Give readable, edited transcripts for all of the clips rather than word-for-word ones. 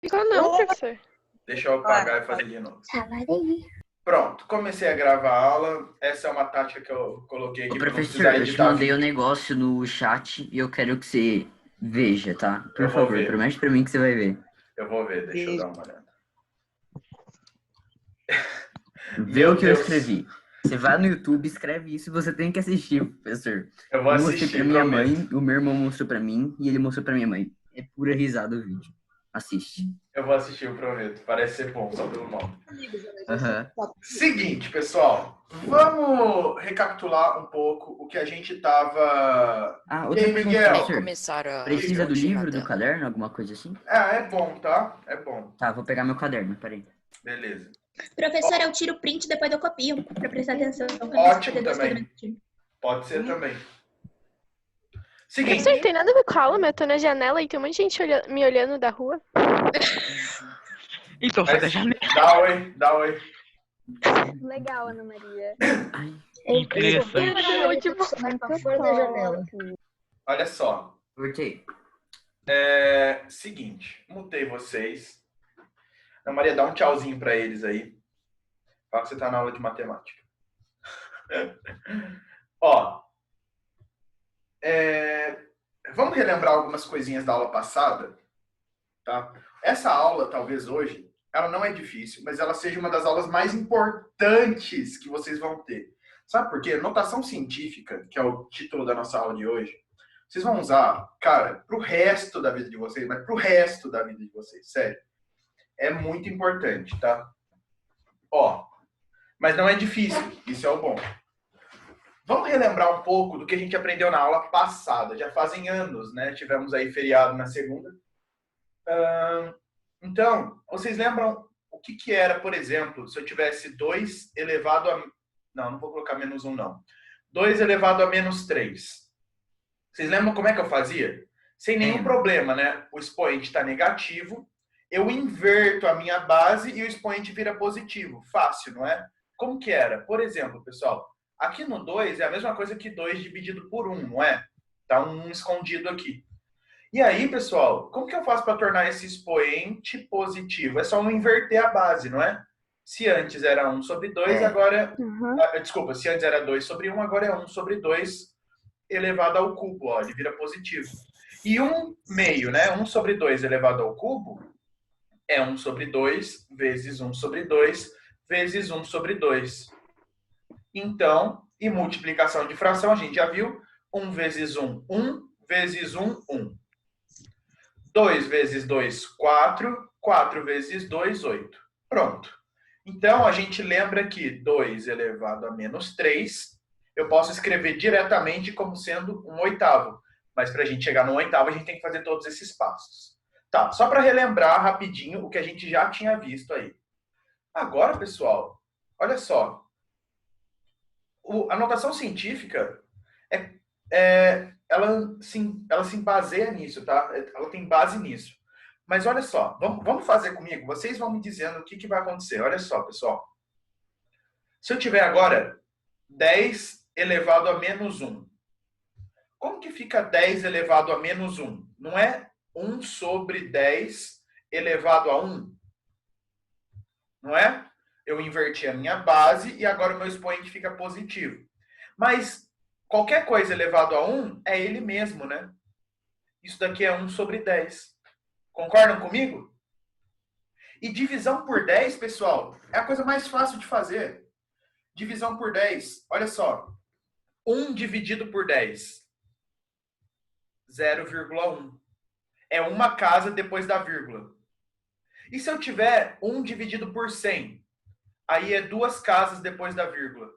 Ficou não, professor. Deixa eu apagar e fazer de novo. Pronto, comecei a gravar a aula. Essa é uma tática que eu coloquei aqui Ô, para não professor, precisar eu te editar mandei o vídeo. negócio no chat e eu quero que você veja, tá? Por Eu vou favor, ver. promete pra mim que você vai ver. Eu vou ver, deixa eu dar uma olhada. Vê Meu o que eu Deus. escrevi. Você vai no YouTube, escreve isso e você tem que assistir, professor. Eu vou Eu mostrei assistir, pra minha prometo. mãe, o meu irmão mostrou pra mim e ele mostrou pra minha mãe. É pura risada o vídeo. Assiste. Eu vou assistir, eu prometo. Parece ser bom, só pelo nome. Aham. Seguinte, pessoal. Vamos recapitular um pouco o que a gente tava... Ah, E outra aí, pergunta, Miguel? professor. Começaram a Precisa do rotina livro, do dela. caderno, alguma coisa assim? Ah, é bom, tá? É bom. Tá, vou pegar meu caderno, peraí. Beleza. Professor, eu tiro o print e depois eu copio, pra prestar atenção. Ótimo também. Pode ser também. Seguinte. Professor, tem nada a ver com a aula, mas eu tô na janela e tem um monte de gente me olhando da rua. Então, sai da janela. Dá oi. Legal, Ana Maria. Interessante. Fora da janela. Olha só. Voltei. Seguinte, mutei vocês. Ana Maria, dá um tchauzinho pra eles aí. Fala que você tá na aula de matemática. Ó. Vamos relembrar algumas coisinhas da aula passada, tá? Essa aula, talvez hoje, ela não é difícil, mas ela seja uma das aulas mais importantes que vocês vão ter. Sabe por quê? Notação científica, que é o título da nossa aula de hoje, vocês vão usar, cara, pro resto da vida de vocês, mas pro resto da vida de vocês, sério. É muito importante, tá? Ó, mas não é difícil, isso é o bom. Vamos relembrar um pouco do que a gente aprendeu na aula passada. Já fazem anos, né? Tivemos aí feriado na segunda. Então, vocês lembram o que era, por exemplo, se eu tivesse 2 elevado a... Não vou colocar menos 1, não. 2 elevado a menos 3. Vocês lembram como é que eu fazia? Sem nenhum problema, né? O expoente está negativo, eu inverto a minha base e o expoente vira positivo. Fácil, não é? Como que era? Por exemplo, pessoal, aqui no 2 é a mesma coisa que 2 dividido por 1, não é? Tá um escondido aqui. E aí, pessoal, como que eu faço para tornar esse expoente positivo? É só não inverter a base, não é? Se antes era 1 sobre 2, agora... Desculpa, se antes era 2 sobre 1, agora é 1 sobre 2 elevado ao cubo, ó, ele vira positivo. E 1 meio, né? 1 sobre 2 elevado ao cubo é 1 sobre 2 vezes 1 sobre 2 vezes 1 sobre 2. Então, e multiplicação de fração, a gente já viu. 1 vezes 1, 1 vezes 1, 1. 2 vezes 2, 4. 4 vezes 2, 8. Pronto. Então, a gente lembra que 2 elevado a menos 3, eu posso escrever diretamente como sendo 1/8. Mas para a gente chegar no 1/8, a gente tem que fazer todos esses passos. Tá, só para relembrar rapidinho o que a gente já tinha visto aí. Agora, pessoal, olha só. A notação científica, ela se baseia nisso, tá? Ela tem base nisso. Mas olha só, vamos fazer comigo. Vocês vão me dizendo o que vai acontecer. Olha só, pessoal. Se eu tiver agora 10 elevado a menos 1. Como que fica 10 elevado a menos 1? Não é 1 sobre 10 elevado a 1? Não é? Eu inverti a minha base e agora o meu expoente fica positivo. Mas qualquer coisa elevado a 1 é ele mesmo, né? Isso daqui é 1 sobre 10. Concordam comigo? E divisão por 10, pessoal, é a coisa mais fácil de fazer. Divisão por 10, olha só. 1 dividido por 10. 0,1. É uma casa depois da vírgula. E se eu tiver 1 dividido por 100? Aí é 2 casas depois da vírgula.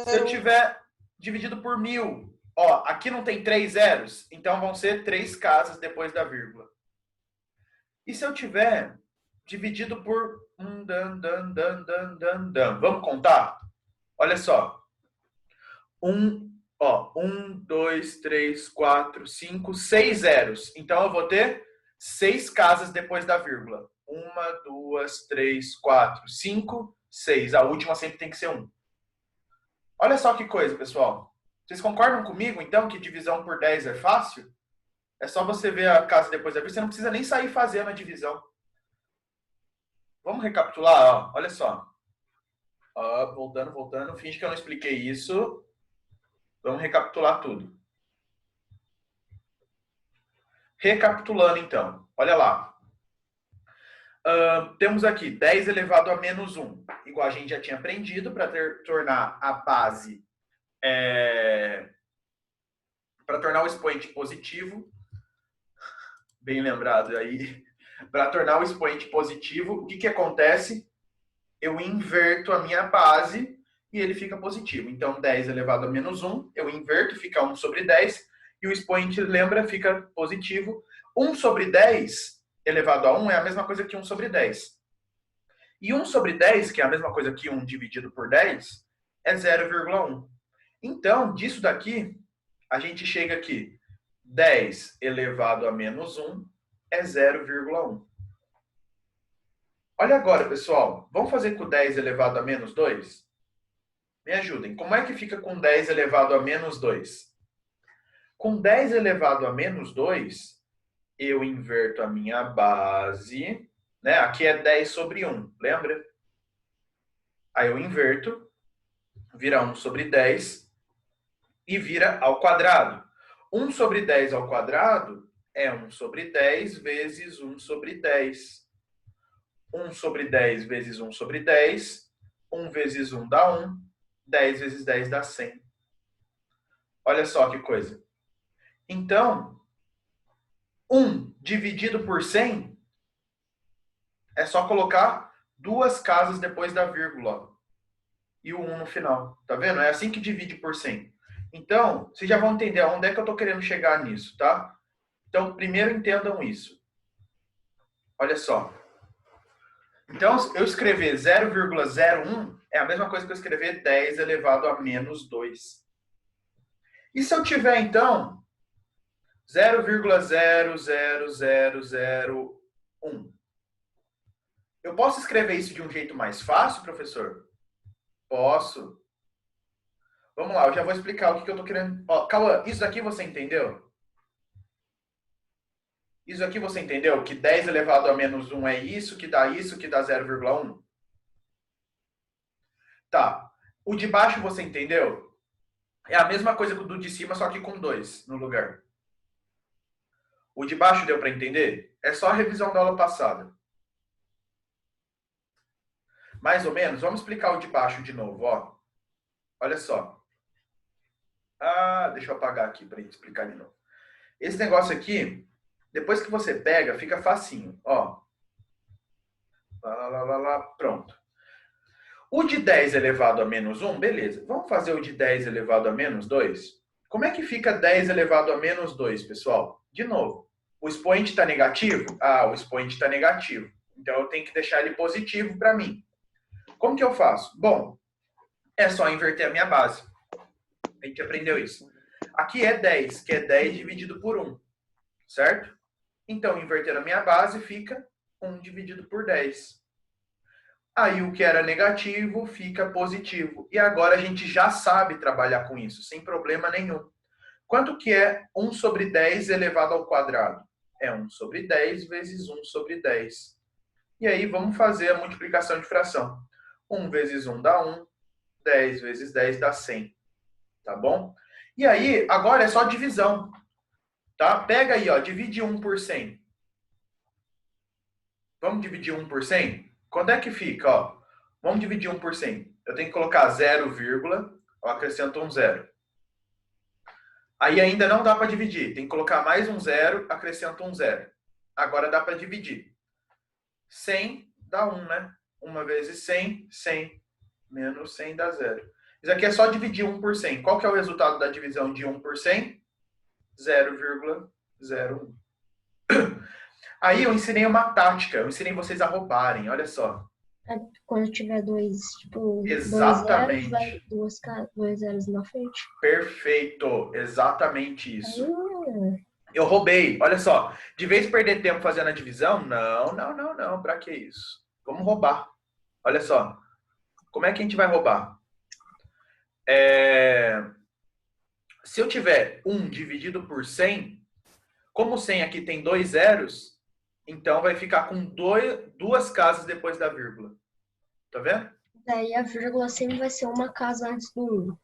Se eu tiver dividido por 1000, ó, aqui não tem 3 zeros, então vão ser 3 casas depois da vírgula. E se eu tiver dividido por... Vamos contar? Olha só. 1, 2, 3, 4, 5, 6 zeros. Então eu vou ter 6 casas depois da vírgula. 1, 2, 3, 4, 5, 6. A última sempre tem que ser 1. Olha só que coisa, pessoal. Vocês concordam comigo, então, que divisão por 10 é fácil? É só você ver a casa depois da vírgula, você não precisa nem sair fazendo a divisão. Vamos recapitular, ó. Olha só. Ó, voltando. Finge que eu não expliquei isso. Vamos recapitular tudo. Recapitulando, então. Olha lá. Temos aqui 10 elevado a menos 1. Igual a gente já tinha aprendido, para tornar a base... para tornar o expoente positivo. Bem lembrado aí. Para tornar o expoente positivo, o que acontece? Eu inverto a minha base e ele fica positivo. Então, 10 elevado a menos 1, eu inverto, fica 1 sobre 10, e o expoente, lembra, fica positivo. 1 sobre 10 elevado a 1 é a mesma coisa que 1 sobre 10. E 1 sobre 10, que é a mesma coisa que 1 dividido por 10, é 0,1. Então, disso daqui, a gente chega aqui. 10 elevado a menos 1 é 0,1. Olha agora, pessoal. Vamos fazer com 10 elevado a menos 2? Me ajudem. Como é que fica com 10 elevado a menos 2? Com 10 elevado a menos 2, eu inverto a minha base. Né? Aqui é 10 sobre 1, lembra? Aí eu inverto, vira 1 sobre 10 e vira ao quadrado. 1 sobre 10 ao quadrado é 1 sobre 10 vezes 1 sobre 10. 1 sobre 10 vezes 1 sobre 10. 1 vezes 1 dá 1. 10 vezes 10 dá 100. Olha só que coisa. Então, 1 dividido por 100 é só colocar 2 casas depois da vírgula. E o 1 no final. Tá vendo? É assim que divide por 100. Então, vocês já vão entender onde é que eu estou querendo chegar nisso, tá? Então, primeiro entendam isso. Olha só. Então, eu escrever 0,01 é a mesma coisa que eu escrever 10 elevado a menos 2. E se eu tiver, então, 0,00001? Eu posso escrever isso de um jeito mais fácil, professor? Posso. Vamos lá, eu já vou explicar o que eu estou querendo... Ó, Cauã, isso daqui você entendeu? Isso aqui você entendeu? Que 10 elevado a menos 1 é isso, que dá 0,1? Tá. O de baixo você entendeu? É a mesma coisa que o do de cima, só que com 2 no lugar. O de baixo deu para entender? É só a revisão da aula passada. Mais ou menos. Vamos explicar o de baixo de novo, ó. Olha só. Deixa eu apagar aqui para explicar de novo. Esse negócio aqui... Depois que você pega, fica facinho, ó. Pronto. O de 10 elevado a menos 1, beleza. Vamos fazer o de 10 elevado a menos 2? Como é que fica 10 elevado a menos 2, pessoal? De novo, o expoente está negativo? O expoente está negativo. Então, eu tenho que deixar ele positivo para mim. Como que eu faço? Bom, é só inverter a minha base. A gente aprendeu isso. Aqui é 10, que é 10 dividido por 1. Certo? Então, invertendo a minha base, fica 1 dividido por 10. Aí, o que era negativo fica positivo. E agora a gente já sabe trabalhar com isso, sem problema nenhum. Quanto que é 1 sobre 10 elevado ao quadrado? É 1 sobre 10 vezes 1 sobre 10. E aí, vamos fazer a multiplicação de fração. 1 vezes 1 dá 1. 10 vezes 10 dá 100. Tá bom? E aí, agora é só divisão. Tá? Pega aí, ó, divide 1 por 100. Vamos dividir 1 por 100? Quando é que fica? Ó, vamos dividir 1 por 100. Eu tenho que colocar 0, eu acrescento um 0. Aí ainda não dá para dividir. Tem que colocar mais um 0, acrescento um 0. Agora dá para dividir. 100 dá 1, né? 1 vezes 100, 100. Menos 100 dá 0. Isso aqui é só dividir 1 por 100. Qual que é o resultado da divisão de 1 por 100? 0,01. Aí eu ensinei uma tática, eu ensinei vocês a roubarem, olha só. Quando tiver dois, tipo, Exatamente. dois zeros na frente. Perfeito, exatamente isso. Eu roubei, olha só. De vez em perder tempo fazendo a divisão, não, pra que isso? Vamos roubar. Olha só, como é que a gente vai roubar? Se eu tiver 1 dividido por 100, Como o 100 aqui tem 2 zeros, então vai ficar com duas casas depois da vírgula. Tá vendo? Daí a vírgula sempre vai ser uma casa antes do 1.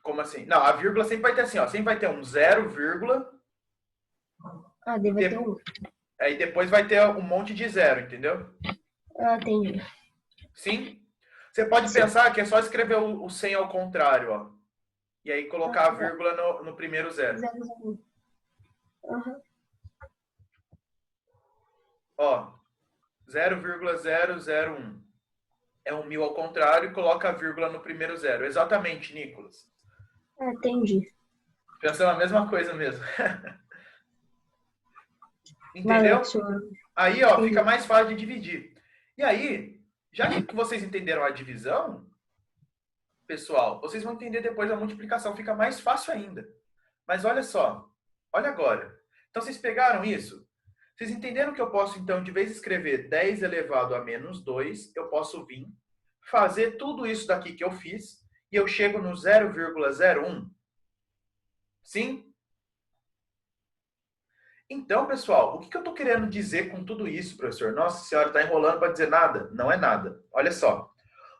Como assim? Não, a vírgula sempre vai ter assim, ó. Sempre vai ter um 0, vírgula. Ah, daí vai ter 1. Aí depois vai ter um monte de zero, entendeu? Ah, entendi. Sim? Você pode Sim. pensar que é só escrever o 100 ao contrário, ó. E aí colocar a vírgula no primeiro zero. 0, 0, 1. Aham. Ó, 0,001. É um 1000 ao contrário e coloca a vírgula no primeiro zero. Exatamente, Nicolas. Ah, entendi. Pensando a mesma coisa mesmo. Valeu, Entendeu? senhor. Aí, ó, Entendi. fica mais fácil de dividir. E aí, já que vocês entenderam a divisão, pessoal, vocês vão entender depois a multiplicação. Fica mais fácil ainda. Mas olha só. Olha agora. Então, vocês pegaram isso? Vocês entenderam que eu posso, então, de vez em escrever 10 elevado a menos 2, eu posso vir, fazer tudo isso daqui que eu fiz, e eu chego no 0,01? Sim? Então, pessoal, o que eu estou querendo dizer com tudo isso, professor? Nossa senhora, está enrolando para dizer nada? Não é nada. Olha só.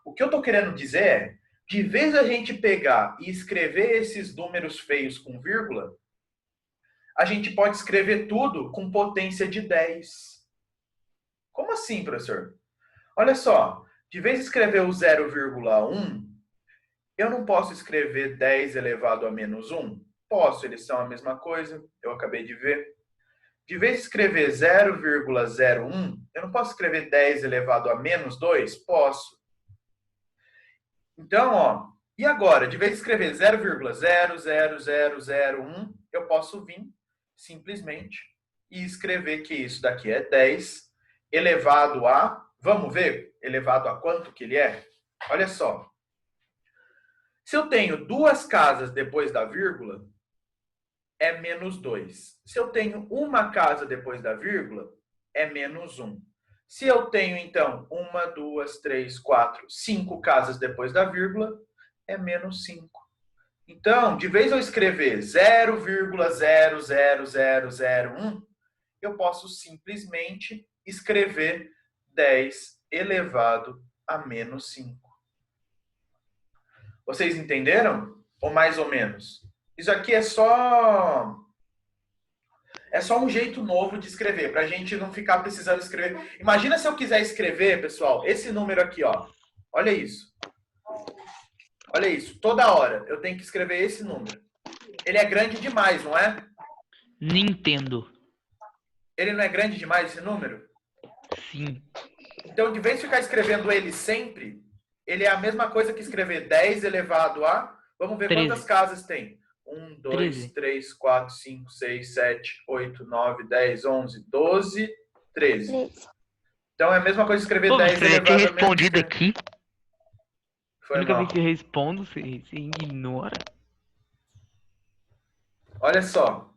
O que eu estou querendo dizer é, de vez a gente pegar e escrever esses números feios com vírgula, a gente pode escrever tudo com potência de 10. Como assim, professor? Olha só, de vez em escrever o 0,1, eu não posso escrever 10 elevado a menos 1? Posso, eles são a mesma coisa, eu acabei de ver. De vez em escrever 0,01, eu não posso escrever 10 elevado a menos 2? Posso. Então, ó, e agora? De vez em escrever 0,00001, eu posso vir simplesmente e escrever que isso daqui é 10 elevado a... Vamos ver? Elevado a quanto que ele é? Olha só. Se eu tenho duas casas depois da vírgula, é menos 2. Se eu tenho uma casa depois da vírgula, é menos 1. Se eu tenho, então, 1, 2, 3, 4, 5 casas depois da vírgula, é menos 5. Então, de vez eu escrever 0,00001, eu posso simplesmente escrever 10 elevado a menos 5. Vocês entenderam? Ou mais ou menos? Isso aqui é só um jeito novo de escrever, para a gente não ficar precisando escrever. Imagina se eu quiser escrever, pessoal, esse número aqui, ó. Olha isso. Olha isso. Toda hora eu tenho que escrever esse número. Ele é grande demais, não é? Nintendo. Ele não é grande demais, esse número? Sim. Então, de vez de ficar escrevendo ele sempre, ele é a mesma coisa que escrever 10 elevado a... Vamos ver 13. quantas casas tem. 1, 2, 13. 3, 4, 5, 6, 7, 8, 9, 10, 11, 12, 13. Então é a mesma coisa que escrever Pô, 10 você já elevado tinha a menos respondido 13. aqui. A Foi única mal. vez que eu respondo, você ignora. Olha só.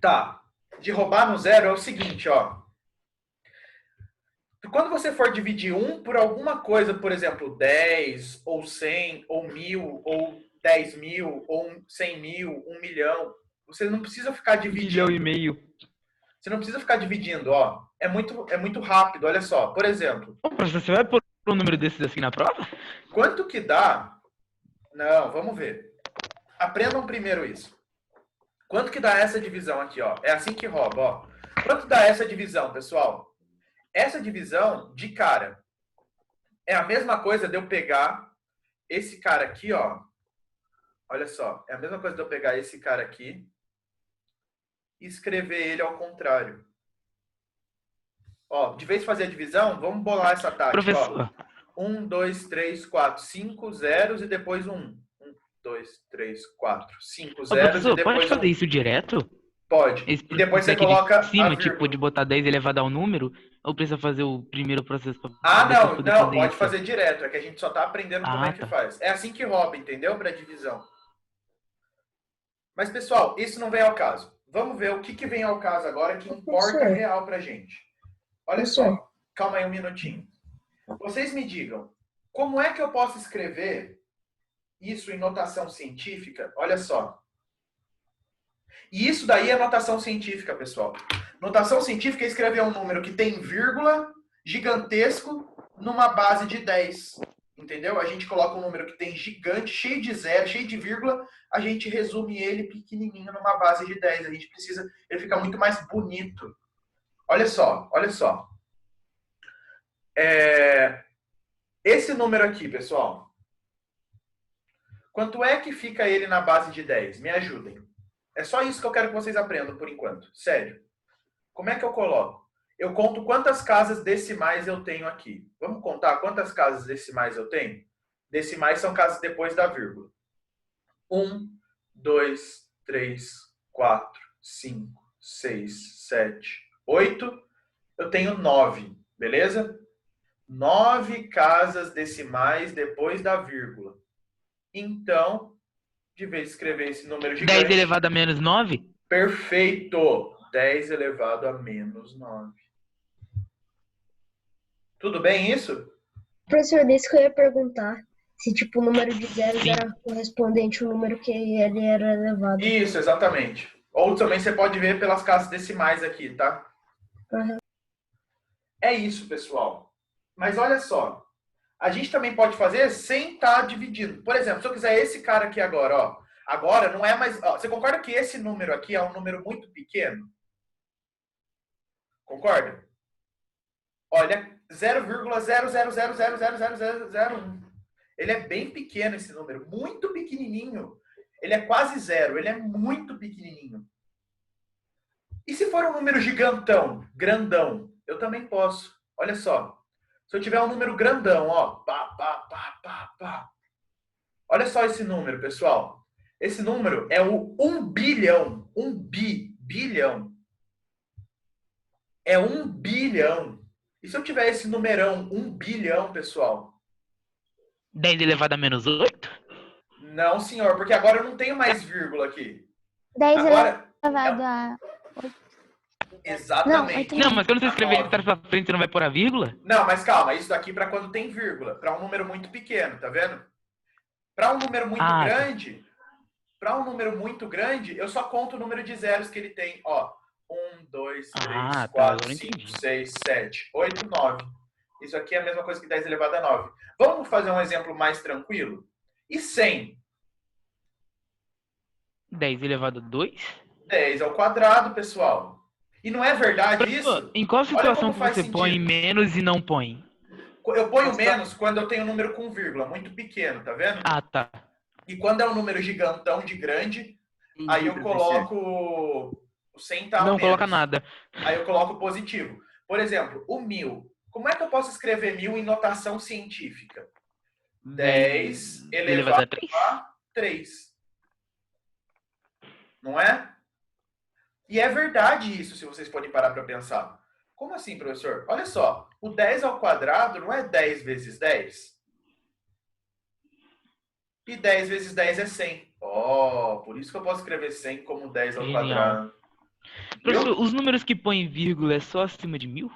Tá. De roubar no zero é o seguinte, ó. Quando você for dividir 1 por alguma coisa, por exemplo, 10, ou 100, ou 1000, ou 10 mil, ou 100 mil, 1 milhão, você não precisa ficar 1,5 dividindo. milhão. Você não precisa ficar dividindo, ó. É muito rápido, olha só. Por exemplo, Ô, professor, você vai pôr um número desses assim na prova? quanto que dá... Não, vamos ver. Aprendam primeiro isso. Quanto que dá essa divisão aqui, ó? É assim que rouba, ó. Quanto dá essa divisão, pessoal? Essa divisão, de cara, é a mesma coisa de eu pegar esse cara aqui, ó. Olha só. É a mesma coisa de eu pegar esse cara aqui e escrever ele ao contrário. Ó, de vez de fazer a divisão, vamos bolar essa tática, Professor, ó. 1, 2, 3, 4, 5 zeros e depois 1. 1, 2, 3, 4, 5 ô, zeros e professor, depois pode fazer 1. isso direto? Pode. Esse E depois você aqui de coloca cima, a tipo, vírgula. de botar 10 elevado ao número? Ou precisa fazer o primeiro processo pra Ah, depois não, poder não, fazer pode isso? fazer direto. É que a gente só tá aprendendo como Ah, é que tá. faz. É assim que rouba, entendeu? Para divisão. Mas, pessoal, isso não vem ao caso. Vamos ver o que vem ao caso agora que importa Professor. real pra gente. Olha Professor. só. Calma aí um minutinho. Vocês me digam, como é que eu posso escrever isso em notação científica? Olha só. E isso daí é notação científica, pessoal. Notação científica é escrever um número que tem vírgula gigantesco numa base de 10. Entendeu? A gente coloca um número que tem gigante, cheio de zero, cheio de vírgula, a gente resume ele pequenininho numa base de 10. A gente precisa, ele fica muito mais bonito. Olha só, olha só. Esse número aqui, pessoal. Quanto é que fica ele na base de 10? Me ajudem. É só isso que eu quero que vocês aprendam por enquanto. Sério. Como é que eu coloco? Eu conto quantas casas decimais eu tenho aqui. Vamos contar quantas casas decimais eu tenho? Decimais são casas depois da vírgula. 1, 2, 3, 4, 5, 6, 7, 8. Eu tenho 9, beleza? 9 casas decimais depois da vírgula. Então, de vez de escrever esse número gigante... 10 elevado a menos 9? Perfeito! 10 elevado a menos 9. Tudo bem isso? Professor, desse que eu ia perguntar. Se, tipo, o número de zeros Sim. era correspondente ao número que ele era elevado. Isso, exatamente. Ou também você pode ver pelas casas decimais aqui, tá? Uhum. É isso, pessoal. Mas olha só. A gente também pode fazer sem estar dividindo. Por exemplo, se eu quiser esse cara aqui agora, ó. Agora não é mais... Ó, você concorda que esse número aqui é um número muito pequeno? Concorda? Olha, 0,000000001. Ele é bem pequeno esse número, muito pequenininho. Ele é quase zero, ele é muito pequenininho. E se for um número gigantão, grandão, eu também posso. Olha só. Se eu tiver um número grandão, ó, pá, pá, pá, pá, pá. Olha só esse número, pessoal. Esse número é o 1 bilhão. Bilhão. É 1 bilhão. E se eu tiver esse numerão, 1 bilhão, pessoal? 10 elevado a menos 8? Não, senhor, porque agora eu não tenho mais vírgula aqui. 10 Agora, elevado a... exatamente. Não, mas quando você escrever ele pra frente, você não vai pôr a vírgula? Não, mas calma, isso daqui para quando tem vírgula, para um número muito pequeno, tá vendo? Para um número muito grande, eu só conto o número de zeros que ele tem, ó. 1, 2, 3, Ah, tá, 4, agora 5, entendi. 6, 7, 8, 9. Isso aqui é a mesma coisa que 10 elevado a 9. Vamos fazer um exemplo mais tranquilo? E 100? 10 elevado a 2? 10 ao quadrado, pessoal. E não é verdade isso? Em qual Olha situação como que faz você põe sentido. menos e não põe? Eu ponho menos quando eu tenho um número com vírgula, muito pequeno, tá vendo? Ah, tá. E quando é um número gigantão de grande, aí eu coloco o 100 tá a Não menos. coloca nada. Aí eu coloco positivo. Por exemplo, o 1000. Como é que eu posso escrever 1000 em notação científica? 10 elevado a 3? a 3. Não é? E é verdade isso, se vocês podem parar para pensar. Como assim, professor? Olha só, o 10 ao quadrado não é 10 vezes 10? E 10 vezes 10 é 100. Oh, por isso que eu posso escrever 100 como 10 ao Genial. quadrado. Professor, os números que põem vírgula é só acima de 1000?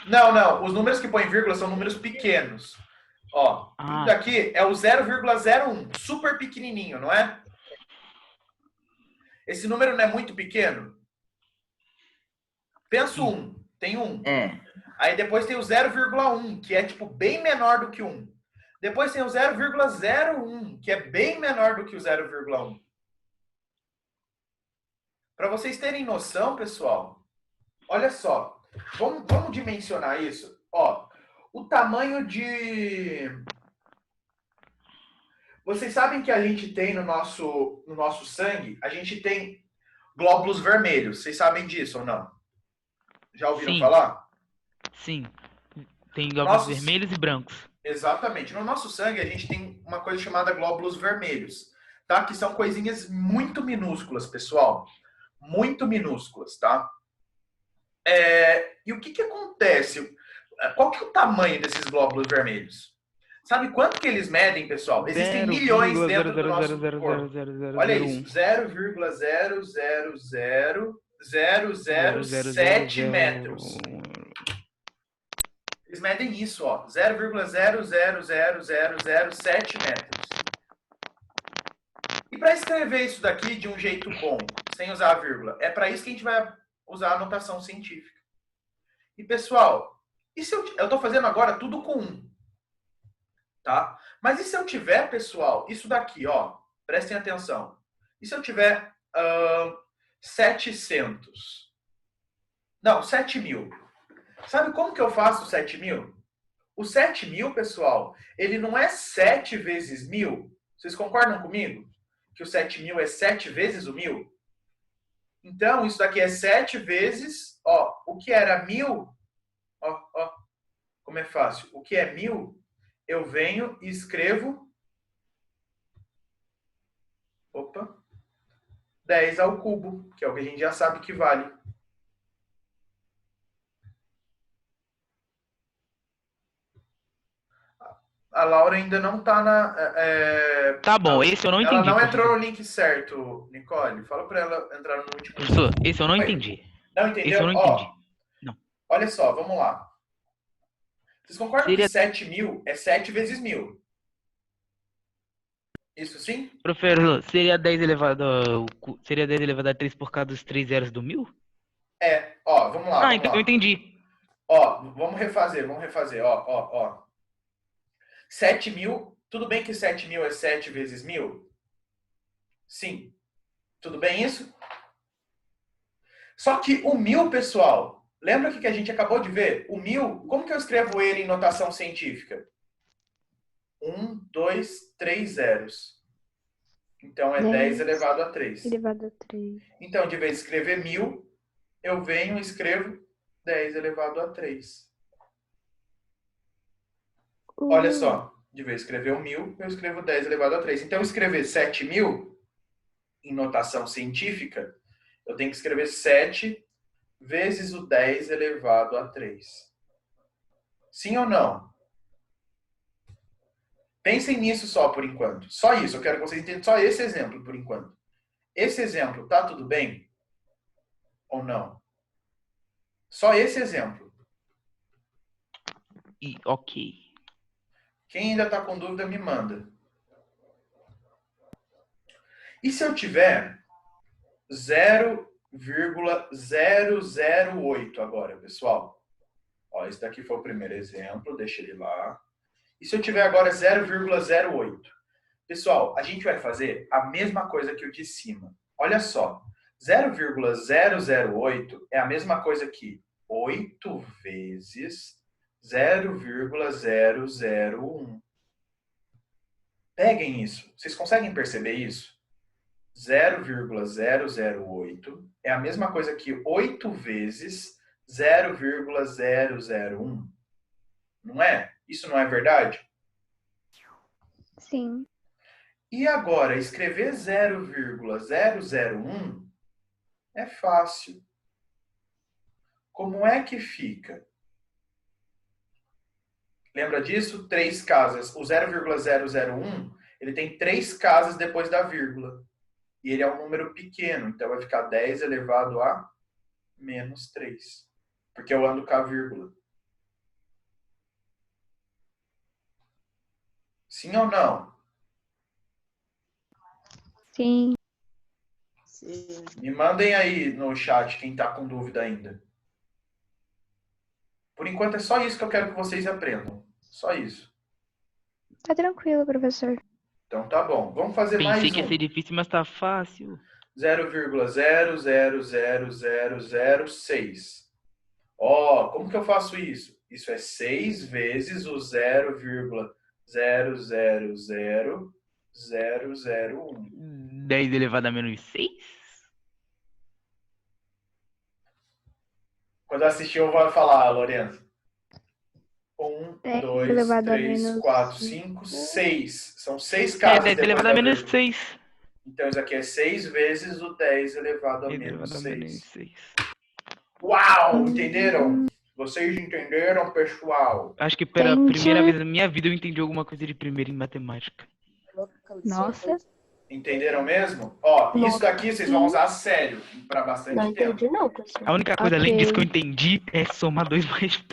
Não. Os números que põem vírgula são números pequenos. Ó, isso aqui é o 0,01. Super pequenininho, não é? Esse número não é muito pequeno? Pensa o 1. Tem 1. É. Aí depois tem o 0,1, que é tipo bem menor do que 1. Depois tem o 0,01, que é bem menor do que o 0,1. Para vocês terem noção, pessoal, olha só. Vamos dimensionar isso? Ó, o tamanho de... Vocês sabem que a gente tem no nosso sangue, a gente tem glóbulos vermelhos. Vocês sabem disso ou não? Já ouviram falar? Sim. Tem glóbulos vermelhos e brancos. Exatamente. No nosso sangue, a gente tem uma coisa chamada glóbulos vermelhos, tá? Que são coisinhas muito minúsculas, pessoal. Muito minúsculas, tá? E o que acontece? Qual que é o tamanho desses glóbulos vermelhos? Sabe quanto que eles medem, pessoal? Existem milhões dentro do nosso corpo. Olha isso. 0,0000007 metros. Eles medem isso, ó. 0,0000007 metros. E para escrever isso daqui de um jeito bom, sem usar a vírgula, é para isso que a gente vai usar a notação científica. E, pessoal, e se eu estou fazendo agora tudo com 1, tá? Mas e se eu tiver, pessoal, isso daqui, ó, prestem atenção. E se eu tiver 700? Não, 7.000. Sabe como que eu faço 7.000? O 7.000, pessoal, ele não é 7 vezes 1.000. Vocês concordam comigo? Que o 7.000 é 7 vezes o 1.000? Então, isso daqui é 7 vezes, ó, o que era 1.000, ó, como é fácil. O que é 1.000, eu venho e escrevo, 10 ao cubo, que é o que a gente já sabe que vale. A Laura ainda não está na... Tá bom, esse eu não entendi. Ela não professor. entrou no link certo, Nicole. Fala para ela entrar no último. Professor, esse eu não Oi. entendi. Não entendeu? Esse eu não Ó, entendi. Não. olha só, vamos lá. Vocês concordam Seria- que 7.000 é 7 vezes 1.000? Isso sim? Professor, seria 10 elevado a 3 por causa dos 3 zeros do 1.000? É. Ó, vamos lá. Ah, vamos então lá. eu entendi. Ó, vamos refazer. Ó. 7.000, tudo bem que 7.000 é 7 vezes 1.000? Sim. Tudo bem isso? Só que o 1.000, pessoal, lembra que a gente acabou de ver? O 1.000, como que eu escrevo ele em notação científica? 1, 2, 3 zeros. Então, é 10 elevado a 3. Elevado a 3. Então, de vez de escrever 1.000, eu venho e escrevo 10 elevado a 3. Olha só, de vez de escrever 1.000, eu escrevo 10 elevado a 3. Então, escrever 7.000 em notação científica, eu tenho que escrever 7 vezes o 10 elevado a 3. Sim ou não? Pensem nisso só por enquanto. Só isso, eu quero que vocês entendam só esse exemplo por enquanto. Esse exemplo, tá tudo bem? Ou não? Só esse exemplo. E, ok. Quem ainda está com dúvida, me manda. E se eu tiver 0,008 agora, pessoal? Ó, esse daqui foi o primeiro exemplo, deixa ele lá. E se eu tiver agora 0,08? Pessoal, a gente vai fazer a mesma coisa que o de cima. Olha só, 0,008 é a mesma coisa que 8 vezes 0,001. Peguem isso. Vocês conseguem perceber isso? 0,008 é a mesma coisa que 8 vezes 0,001. Não é? Isso não é verdade? Sim. E agora, escrever 0,001 é fácil. Como é que fica? Lembra disso? 3 casas. O 0,001, ele tem 3 casas depois da vírgula. E ele é um número pequeno, então vai ficar 10 elevado a menos 3. Porque eu ando com a vírgula. Sim ou não? Sim. Sim. Me mandem aí no chat quem está com dúvida ainda. Por enquanto é só isso que eu quero que vocês aprendam. Só isso. Tá tranquilo, professor. Então tá bom. Vamos fazer Pensei mais que ia ser um. difícil, mas tá fácil. 0,0000006. Ó, como que eu faço isso? Isso é 6 vezes o 0,000001. 10 elevado a menos 6? Quando assistir eu vou falar, Lourenço. 1, 10 2, elevado a 3, menos 4, 5, 6. São 6 casas 10 depois elevado da a menos vírgula. 6. Então isso aqui é 6 vezes o 10 elevado a 10 menos elevado a menos 6. 6. Uau! Entenderam? Vocês entenderam, pessoal? Acho que pela Entendi. primeira vez na minha vida eu entendi alguma coisa de primeira em matemática. Nossa. Entenderam mesmo? Ó, isso daqui vocês vão usar a sério para bastante Não tempo. entendi não, professor. A única coisa Ok. além disso que eu entendi é somar 2 mais.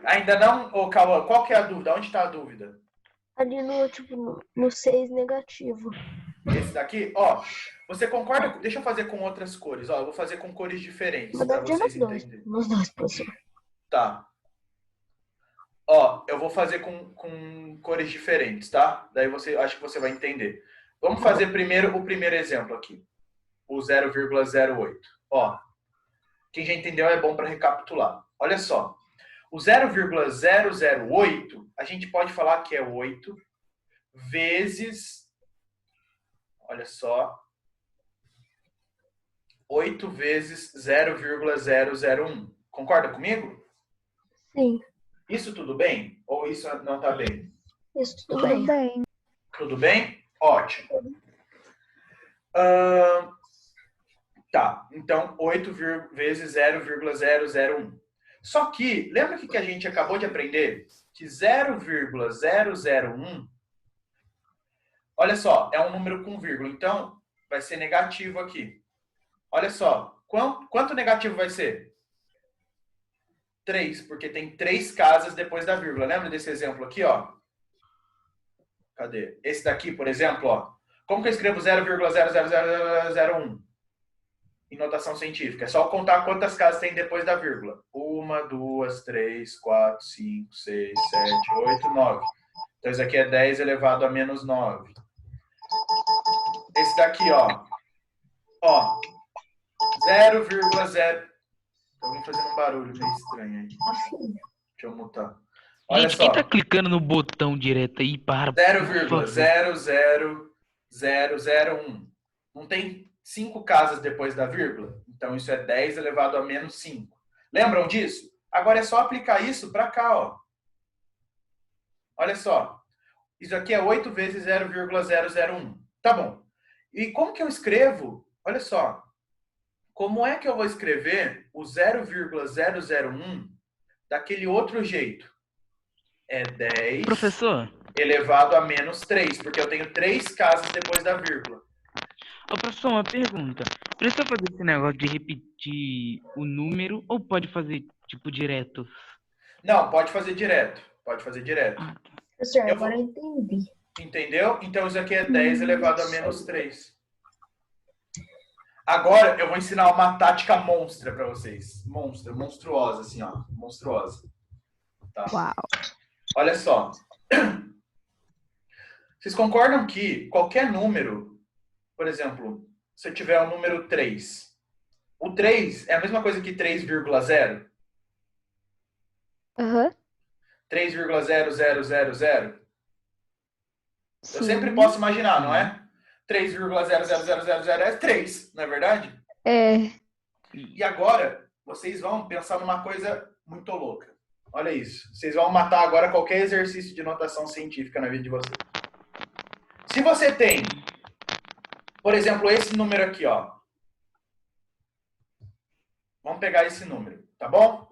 Ainda não? Ô, Cauã, qual que é a dúvida? Onde está a dúvida? Ali no, tipo, no 6 negativo. Esse daqui, ó. Você concorda? Deixa eu fazer com outras cores. Ó, eu vou fazer com cores diferentes Vou para dar dia vocês nos dois. entenderem. Nos dois, professor. Tá. Ó, eu vou fazer com cores diferentes, tá? Daí acho que você vai entender. Vamos fazer primeiro o primeiro exemplo aqui. O 0,08. Ó, quem já entendeu é bom para recapitular. Olha só. O 0,008, a gente pode falar que é 8 vezes... Olha só. 8 vezes 0,001. Concorda comigo? Sim, Isso tudo bem? Ou isso não tá bem? isso tudo Tudo bem. bem. Tudo bem? Ótimo. Tá, então 8 vezes 0,001. Só que, lembra que a gente acabou de aprender? Que 0,001, olha só, é um número com vírgula, então vai ser negativo aqui. Olha só, quanto negativo vai ser? 3, porque tem 3 casas depois da vírgula. Lembra desse exemplo aqui, ó? Cadê? Esse daqui, por exemplo, ó. Como que eu escrevo 0,00001? Em notação científica. É só contar quantas casas tem depois da vírgula. 1, 2, 3, 4, 5, 6, 7, 8, 9. Então, isso aqui é 10 elevado a menos 9. Esse daqui, ó. Ó. 0,0... Alguém fazendo um barulho meio estranho aí. Deixa eu mutar. Olha Gente, só. quem tá clicando no botão direto aí para... 0,00001. Não tem 5 casas depois da vírgula? Então isso é 10 elevado a menos 5. Lembram disso? Agora é só aplicar isso para cá, ó. Olha só. Isso aqui é 8 vezes 0,001. Tá bom. E como que eu escrevo? Olha só. Como é que eu vou escrever o 0,001 daquele outro jeito? É 10 Professor, elevado a menos 3, porque eu tenho 3 casas depois da vírgula. ô, professor, uma pergunta. Precisa fazer esse negócio de repetir o número ou pode fazer, tipo, direto? Não, pode fazer direto. Pode fazer direto. Ah, tá. Professor, Eu agora vou- eu entendi. Entendeu? Então isso aqui é 10 elevado a menos 3. Agora eu vou ensinar uma tática monstra para vocês. Monstruosa, assim, ó. Monstruosa. Tá? Uau. Olha só. Vocês concordam que qualquer número, por exemplo, se eu tiver o número 3, o 3 é a mesma coisa que 3,0? Aham. 3,0000? Eu Sim. sempre posso imaginar, não é? 3,00000 é 3, não é verdade? É. E agora, vocês vão pensar numa coisa muito louca. Olha isso. Vocês vão matar agora qualquer exercício de notação científica na vida de vocês. Se você tem, por exemplo, esse número aqui, ó. Vamos pegar esse número, tá bom?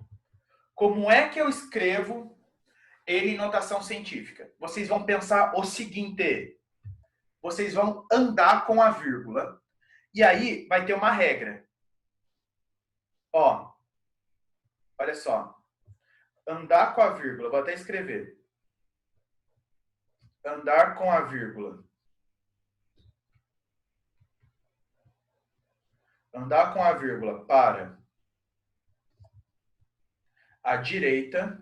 Como é que eu escrevo ele em notação científica? Vocês vão pensar o seguinte. Vocês vão andar com a vírgula. E aí vai ter uma regra. Ó. Olha só. Andar com a vírgula. Vou até escrever. Andar com a vírgula. Andar com a vírgula para a direita.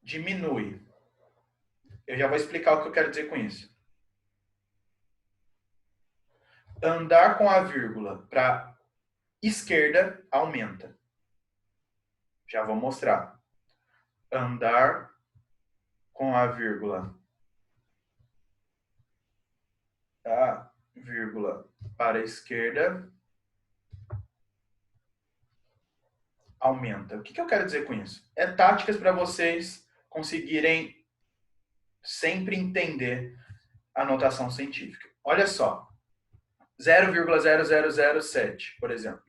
Diminui. Eu já vou explicar o que eu quero dizer com isso. Andar com a vírgula para esquerda aumenta. Já vou mostrar. Andar com a vírgula para a esquerda aumenta. O que eu quero dizer com isso? É táticas para vocês conseguirem sempre entender a notação científica. Olha só. 0,0007, por exemplo.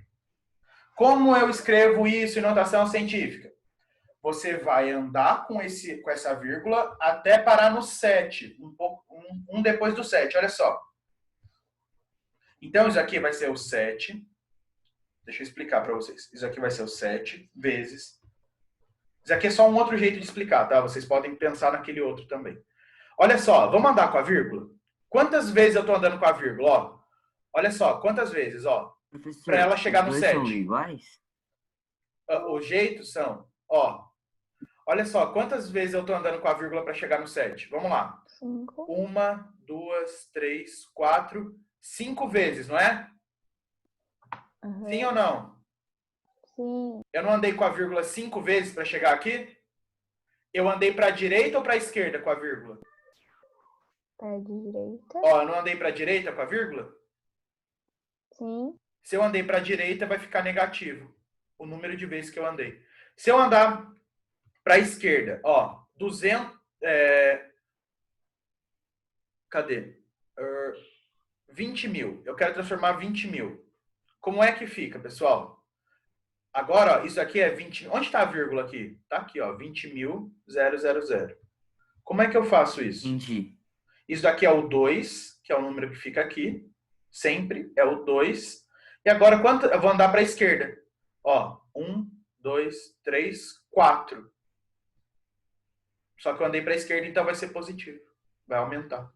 Como eu escrevo isso em notação científica? Você vai andar com essa vírgula até parar no 7, um depois do 7, olha só. Então, isso aqui vai ser o 7. Deixa eu explicar para vocês. Isso aqui vai ser o 7 vezes Isso aqui é só um outro jeito de explicar, tá? Vocês podem pensar naquele outro também. Olha só, vamos andar com a vírgula? Quantas vezes eu estou andando com a vírgula? Ó, olha só, quantas vezes, ó. Professor, Para ela chegar no os dois 7. são iguais? Os jeitos são, ó. Olha só, quantas vezes eu estou andando com a vírgula para chegar no 7? Vamos lá. 5. 1, 2, 3, 4, 5 vezes, não é? Sim ou não? Sim. Eu não andei com a vírgula 5 vezes para chegar aqui? Eu andei para a direita ou para a esquerda com a vírgula? Para a direita. Ó, eu não andei para a direita com a vírgula? Sim. Se eu andei para a direita, vai ficar negativo o número de vezes que eu andei. Se eu andar para a esquerda, ó, 200... Cadê? 20 mil. Eu quero transformar 20 mil. Como é que fica, pessoal? Agora, ó, isso aqui é 20... Onde está a vírgula aqui? Tá aqui, ó, 20.000. Como é que eu faço isso? Entendi. Isso daqui é o 2, que é o número que fica aqui. Sempre é o 2. E agora, quanto? Eu vou andar para a esquerda. Ó, 1, 2, 3, 4. Só que eu andei para a esquerda, então vai ser positivo. Vai aumentar.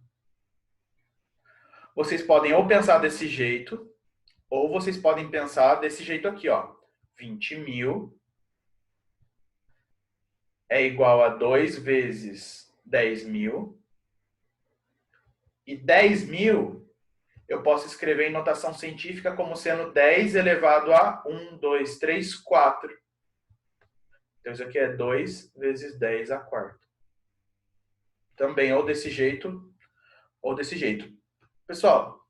Vocês podem ou pensar desse jeito, ou vocês podem pensar desse jeito aqui, ó. 20 mil é igual a 2 vezes 10 mil. E 10 mil eu posso escrever em notação científica como sendo 10 elevado a 1, 2, 3, 4. Então isso aqui é 2 vezes 10 a quarta. Também ou desse jeito, ou desse jeito. Pessoal,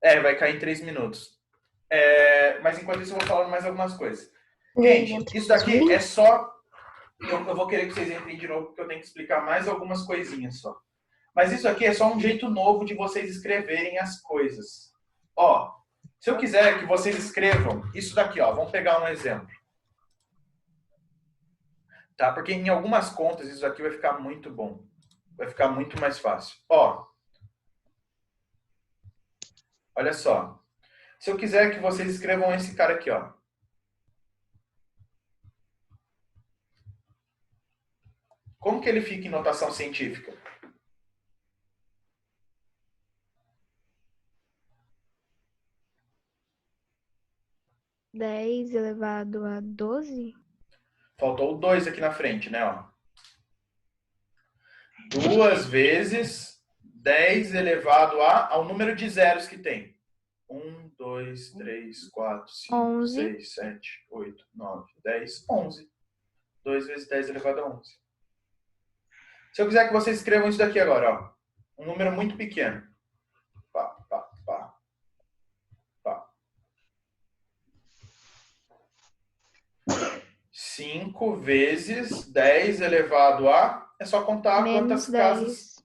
vai cair em 3 minutos. Mas enquanto isso eu vou falando mais algumas coisas. Gente, isso daqui é só... Eu vou querer que vocês entrem de novo, porque eu tenho que explicar mais algumas coisinhas só. Mas isso aqui é só um jeito novo de vocês escreverem as coisas. Ó, se eu quiser que vocês escrevam isso daqui, ó, vamos pegar um exemplo. Tá? Porque em algumas contas isso aqui vai ficar muito bom. Vai ficar muito mais fácil. Ó, olha só. Se eu quiser que vocês escrevam esse cara aqui, ó. Como que ele fica em notação científica? Dez elevado a 12? Faltou o 2 aqui na frente, né? Ó. 2 vezes 10 elevado ao número de zeros que tem. 1, 2, 3, 4, 5, 11. 6, 7, 8, 9, 10, 11. 2 vezes 10 elevado a 11. Se eu quiser que vocês escrevam isso daqui agora, ó. Um número muito pequeno. Pá, pá, pá. Pá. 5 vezes 10 elevado a... É só contar Menos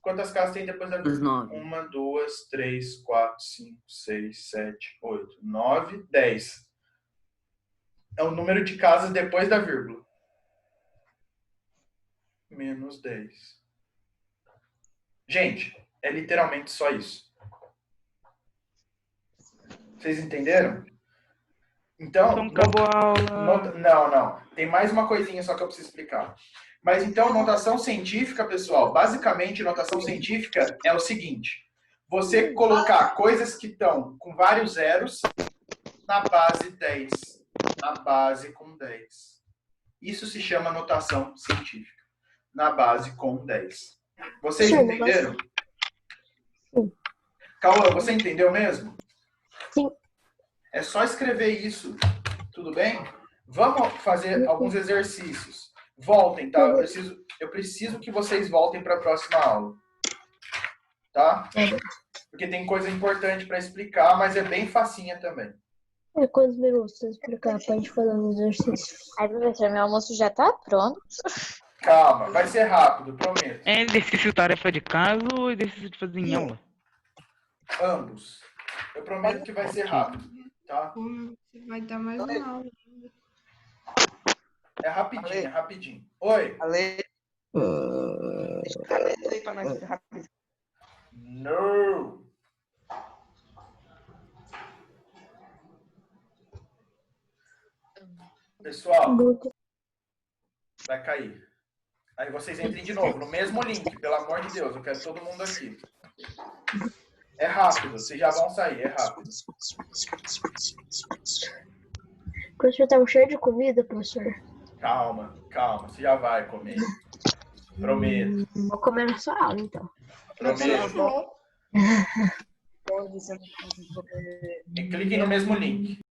quantas casas tem depois da Os vírgula. 9. 1, 2, 3, 4, 5, 6, 7, 8, 9, 10. É o número de casas depois da vírgula. Menos 10. Gente, é literalmente só isso. Vocês entenderam? Então, acabou a aula. não. Tem mais uma coisinha só que eu preciso explicar. Mas então, notação científica, pessoal, basicamente, notação científica é o seguinte. Você colocar coisas que estão com vários zeros na base 10. Na base com 10. Isso se chama notação científica. Na base com 10. Vocês entenderam? Sim. Cauã, você entendeu mesmo? Sim. É só escrever isso. Tudo bem? Vamos fazer alguns exercícios. Voltem, tá? Eu preciso que vocês voltem para a próxima aula. Tá? Porque tem coisa importante para explicar, mas é bem facinha também. Quantos minutos você explicar pra gente fazer um exercício? Ai, professor, meu almoço já tá pronto. Calma, vai ser rápido, prometo. É exercício tarefa de casa ou exercício de fazer em aula? Ambos. Eu prometo que vai ser rápido, tá? Você vai dar mais uma aula. É rapidinho. Oi. Ale. Deixa a caneta aí pra nós rápido. Não. Pessoal, Vai cair. Aí vocês entrem de novo, no mesmo link, pelo amor de Deus, eu quero todo mundo aqui. É rápido, vocês já vão sair, é rápido. O professor tá cheio de comida, professor. Calma, calma, você já vai comer. Prometo. Vou comer na sua aula, então. Prometo. E cliquem no mesmo link.